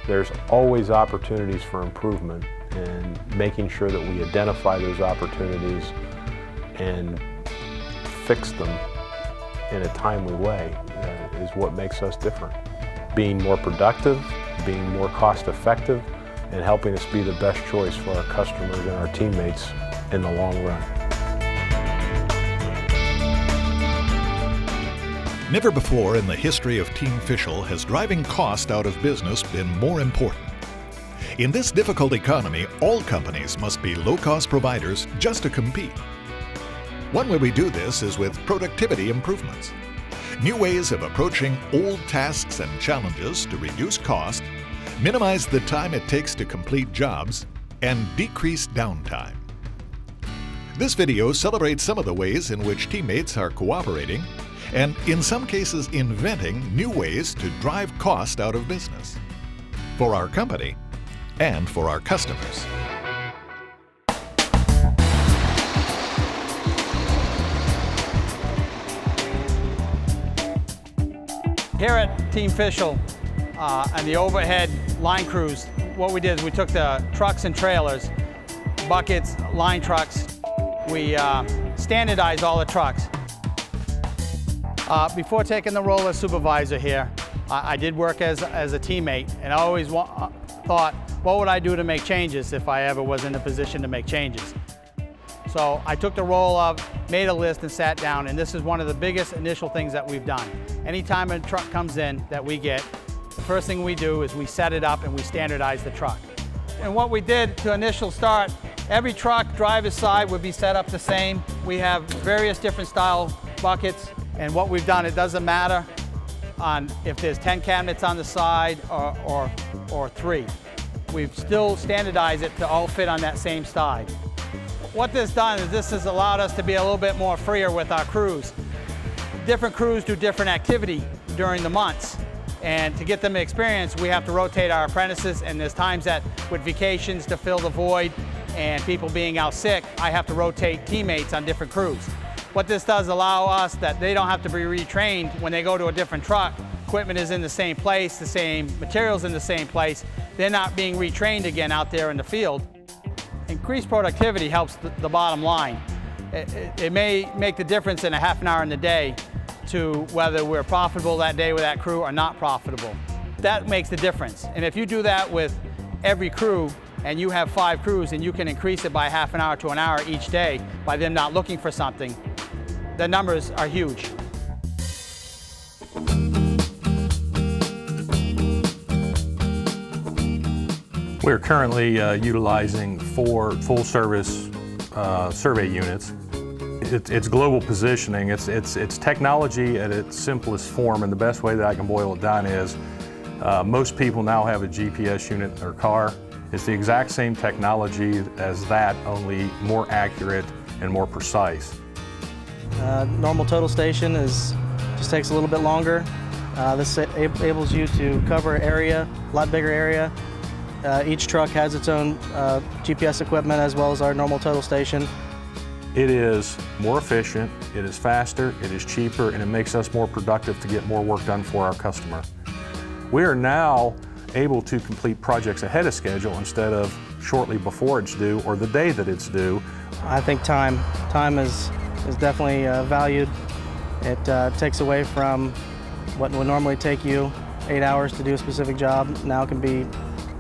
There's always opportunities for improvement, and making sure that we identify those opportunities and fix them in a timely way is what makes us different. Being more productive, being more cost effective, and helping us be the best choice for our customers and our teammates in the long run. Never before in the history of Team Fishel has driving cost out of business been more important. In this difficult economy, all companies must be low-cost providers just to compete. One way we do this is with productivity improvements. New ways of approaching old tasks and challenges to reduce cost, minimize the time it takes to complete jobs, and decrease downtime. This video celebrates some of the ways in which teammates are cooperating and, in some cases, inventing new ways to drive cost out of business for our company and for our customers. Here at Team Fishel and the overhead line crews, what we did is we took the trucks and trailers, buckets, line trucks, we standardized all the trucks. Before taking the role as supervisor here, I did work as a teammate, and I always thought, what would I do to make changes if I ever was in a position to make changes? So I took the role of, made a list and sat down, and this is one of the biggest initial things that we've done. Anytime a truck comes in that we get, the first thing we do is we set it up and we standardize the truck. And what we did to initial start, every truck, driver's side would be set up the same. We have various different style buckets, and what we've done, it doesn't matter on if there's 10 cabinets on the side or 3. We've still standardized it to all fit on that same side. What this done is this has allowed us to be a little bit more freer with our crews. Different crews do different activity during the months, and to get them experience, we have to rotate our apprentices, and there's times that with vacations to fill the void and people being out sick, I have to rotate teammates on different crews. What this does allow us that they don't have to be retrained when they go to a different truck. Equipment is in the same place, the same materials in the same place. They're not being retrained again out there in the field. Increased productivity helps the bottom line. It may make the difference in a half an hour in the day to whether we're profitable that day with that crew or not profitable. That makes the difference. And if you do that with every crew, and you have 5 crews, and you can increase it by half an hour to an hour each day by them not looking for something, the numbers are huge. We're currently utilizing 4 full-service survey units. It's global positioning. It's technology at its simplest form, and the best way that I can boil it down is most people now have a GPS unit in their car. It's the exact same technology as that, only more accurate and more precise. Normal total station just takes a little bit longer. This enables you to cover area, a lot bigger area. Each truck has its own GPS equipment as well as our normal total station. It is more efficient, it is faster, it is cheaper, and it makes us more productive to get more work done for our customer. We are now able to complete projects ahead of schedule instead of shortly before it's due or the day that it's due. I think time is definitely valued. It takes away from what would normally take you 8 hours to do a specific job. Now it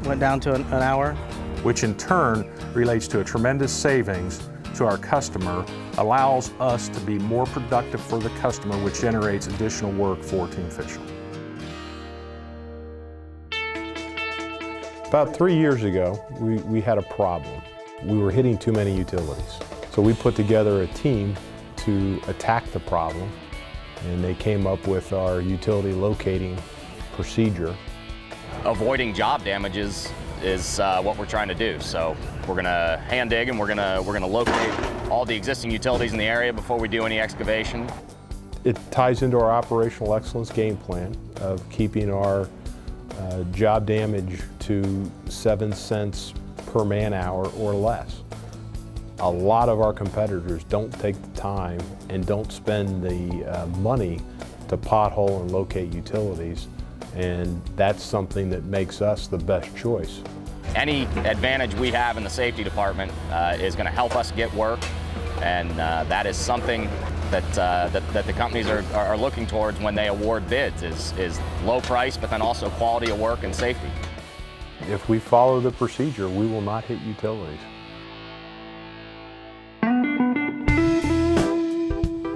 went down to an hour. Which in turn relates to a tremendous savings to our customer, allows us to be more productive for the customer, which generates additional work for Team Fishel. About 3 years ago, we had a problem. We were hitting too many utilities. So we put together a team to attack the problem, and they came up with our utility locating procedure. Avoiding job damages is what we're trying to do. So we're going to hand dig, and we're going to locate all the existing utilities in the area before we do any excavation. It ties into our operational excellence game plan of keeping our job damage to 7 cents per man hour or less. A lot of our competitors don't take the time and don't spend the money to pothole and locate utilities, and that's something that makes us the best choice. Any advantage we have in the safety department is going to help us get work, and that is something that the companies are looking towards when they award bids, is low price, but then also quality of work and safety. If we follow the procedure, we will not hit utilities.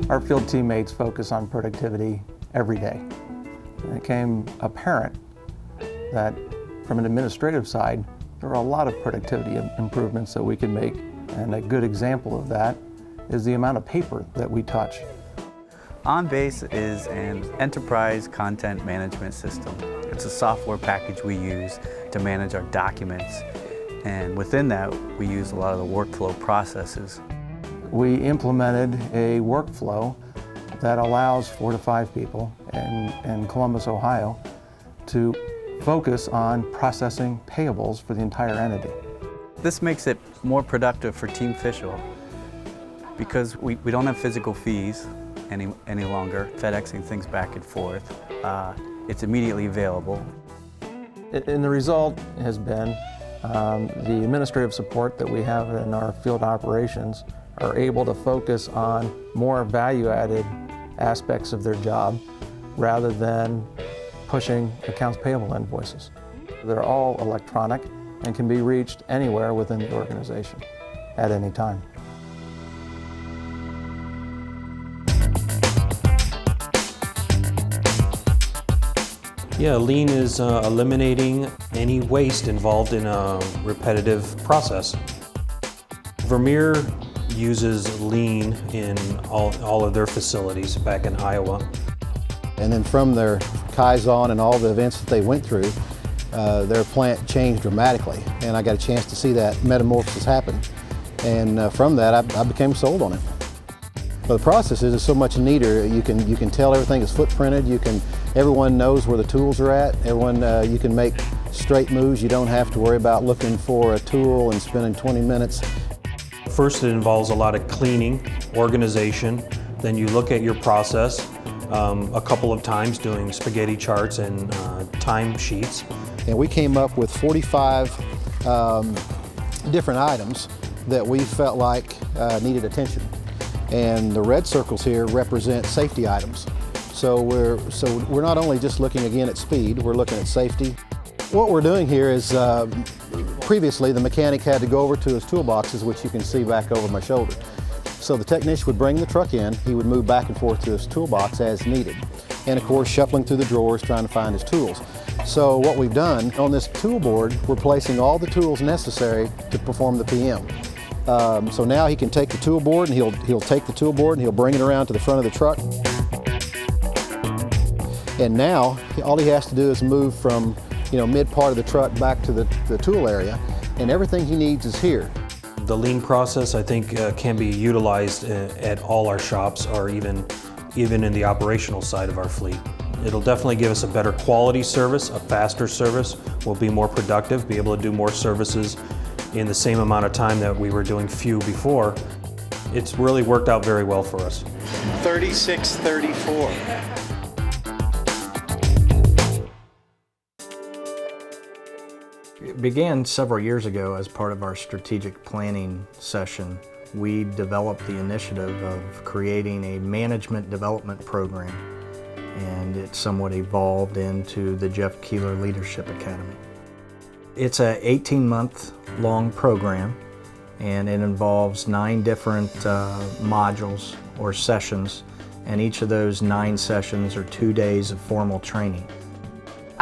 Our field teammates focus on productivity every day. And it became apparent that from an administrative side, there are a lot of productivity improvements that we can make. And a good example of that is the amount of paper that we touch. OnBase is an enterprise content management system. It's a software package we use to manage our documents. And within that, we use a lot of the workflow processes. We implemented a workflow that allows 4 to 5 people in Columbus, Ohio, to focus on processing payables for the entire entity. This makes it more productive for Team Fishel because we don't have physical fees any longer, FedExing things back and forth. It's immediately available. And the result has been the administrative support that we have in our field operations are able to focus on more value-added aspects of their job rather than pushing accounts payable invoices. They're all electronic and can be reached anywhere within the organization at any time. Yeah, lean is eliminating any waste involved in a repetitive process. Vermeer uses lean in all of their facilities back in Iowa. And then from their Kaizen and all the events that they went through, their plant changed dramatically. And I got a chance to see that metamorphosis happen. And from that, I became sold on it. But the process is so much neater. You can tell everything is footprinted. Everyone knows where the tools are at. You can make straight moves. You don't have to worry about looking for a tool and spending 20 minutes. First, it involves a lot of cleaning, organization. Then you look at your process a couple of times doing spaghetti charts and time sheets. And we came up with 45 different items that we felt like needed attention. And the red circles here represent safety items. So we're not only just looking again at speed, we're looking at safety. What we're doing here is previously the mechanic had to go over to his toolboxes, which you can see back over my shoulder. So the technician would bring the truck in, he would move back and forth to his toolbox as needed. And of course, shuffling through the drawers, trying to find his tools. So what we've done, on this tool board, we're placing all the tools necessary to perform the PM. So now he can take the tool board and he'll take the tool board and he'll bring it around to the front of the truck. And now, all he has to do is move from mid part of the truck back to the tool area, and everything he needs is here. The lean process, I think, can be utilized at all our shops or even in the operational side of our fleet. It'll definitely give us a better quality service, a faster service. We'll be more productive, be able to do more services in the same amount of time that we were doing few before. It's really worked out very well for us. 3634. It began several years ago as part of our strategic planning session. We developed the initiative of creating a management development program, and it somewhat evolved into the Jeff Keeler Leadership Academy. It's an 18-month long program, and it involves 9 different modules or sessions, and each of those 9 sessions are 2 days of formal training.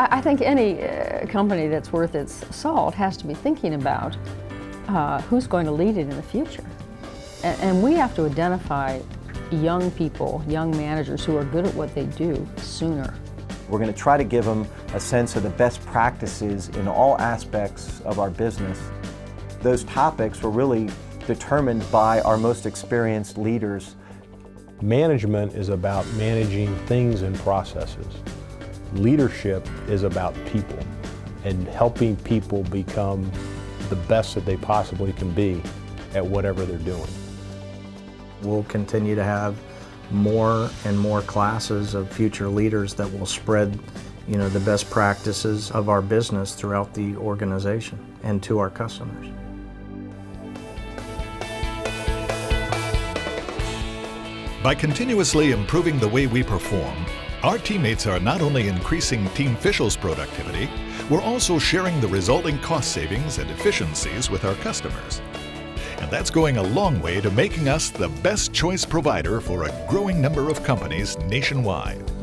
I think any company that's worth its salt has to be thinking about who's going to lead it in the future. And we have to identify young people, young managers who are good at what they do sooner. We're going to try to give them a sense of the best practices in all aspects of our business. Those topics were really determined by our most experienced leaders. Management is about managing things and processes. Leadership is about people and helping people become the best that they possibly can be at whatever they're doing. We'll continue to have more and more classes of future leaders that will spread the best practices of our business throughout the organization and to our customers. By continuously improving the way we perform, our teammates are not only increasing Team Fishel's productivity, we're also sharing the resulting cost savings and efficiencies with our customers. And that's going a long way to making us the best choice provider for a growing number of companies nationwide.